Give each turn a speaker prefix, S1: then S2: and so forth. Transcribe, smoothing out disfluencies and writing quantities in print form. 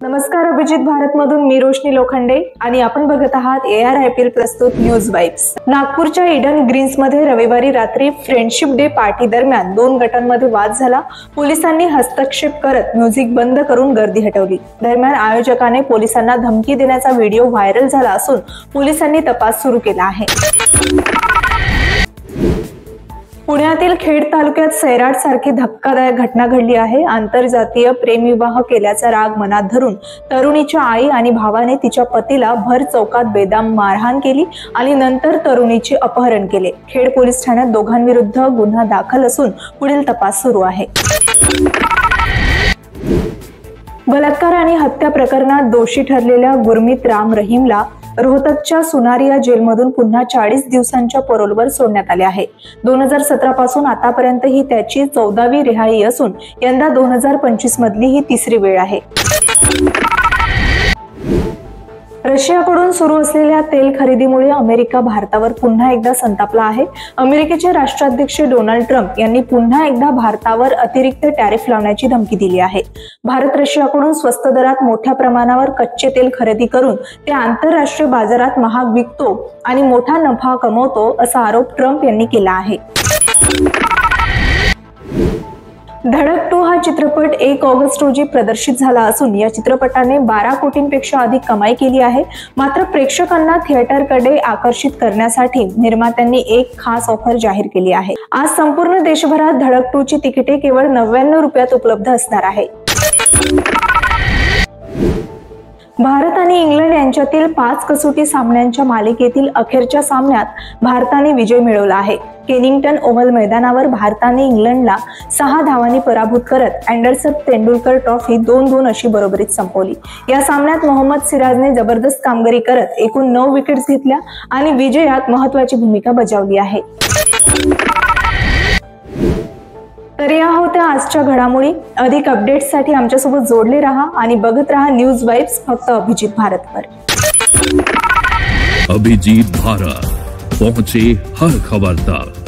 S1: नमस्कार, अभिजित भारत मधून मी रोशनी लोखंडे आणि आपण बघत आहात ARIPL प्रस्तुत न्यूज वाइब्स। नागपूरच्या ईडन ग्रीन्स मध्ये रविवारी रात्री फ्रेंडशिप डे पार्टी दरम्यान दोन गटांमध्ये वाद झाला। पोलिसांनी हस्तक्षेप करत म्युझिक बंद करून गर्दी हटवली। दरम्यान आयोजकाने पोलिसांना धमकी देण्याचा व्हिडिओ व्हायरल झाला असून पोलिसांनी तपास सुरू केला आहे। पुण्यातील खेड तालुक्यात सैराट सारखी धक्कादायक घटना घडली आहे। आंतरजातीय प्रेमविवाह केल्याचा राग मनात धरून तरुणीच्या आई आणि भावाने तिच्या पतीला भर चौकात बेदम मारहाण केली आणि नंतर तरुणीचे अपहरण केले। खेड पोलीस ठाण्यात दोघांविरुद्ध गुन्हा दाखल असून पुढील तपास सुरू आहे। बलात्कार आणि हत्या प्रकरणात दोषी ठरलेल्या गुरमीत राम रहीमला रोहतकच्या सुनारिया जेलमधून पुन्हा 40 दिवसांच्या परोलवर सोडण्यात आले आहे। 2017 पासून आतापर्यंत ही त्याची 14वी रिहाई असून यंदा 2025 मधली ही तिसरी वेळ आहे। रशियाकडून सुरू असलेल्या तेल खरेदीमुळे अमेरिका भारतावर पुन्हा एकदा संतापला आहे। अमेरिकेचे राष्ट्राध्यक्ष डोनाल्ड ट्रम्प यांनी पुन्हा एकदा भारतावर अतिरिक्त टॅरिफ लावण्याची धमकी दिली आहे। भारत रशियाकडून स्वस्त दरात मोठ्या प्रमाणावर कच्चे तेल खरेदी करून ते आंतरराष्ट्रीय बाजारात महाग विकतो आणि मोठा नफा कमवतो असा आरोप ट्रम्प यांनी केला आहे। धडक 2 हा चित्रपट 1 ऑगस्ट रोजी प्रदर्शित झाला असून या चित्रपटाने 12 कोटींपेक्षा अधिक कमाई केली आहे। मात्र प्रेक्षकांना थिएटरकडे आकर्षित करण्यासाठी निर्मात्यांनी एक खास ऑफर जाहीर केली आहे। आज संपूर्ण देशभरात धडक 2 ची तिकिटे केवळ 99 रुपयात उपलब्ध असणार आहे। भारत आणि इंग्लंड यांच्यातील 5 कसोटी सामन्यांच्या मालिकेतील अखेरच्या सामन्यात भारताने विजय मिळवला आहे। केनिंग्टन ओव्हल मैदानावर भारताने इंग्लंडला 6 धावांनी पराभूत करत अँडरसन तेंडुलकर ट्रॉफी 2-2 अशी बरोबरीत संपवली। या सामन्यात मोहम्मद सिराजने जबरदस्त कामगिरी करत एकूण 9 विकेट्स घेतल्या आणि विजयात महत्त्वाची भूमिका बजावली आहे। तर या होत्या आजच्या घडामोडी। अधिक अपडेट्ससाठी आमच्यासोबत जोडले रहा आणि बघत रहा न्यूज वाइब्स फक्त अभिजित भारतवर।
S2: अभिजित भारत पहुंचे हर खबर तक।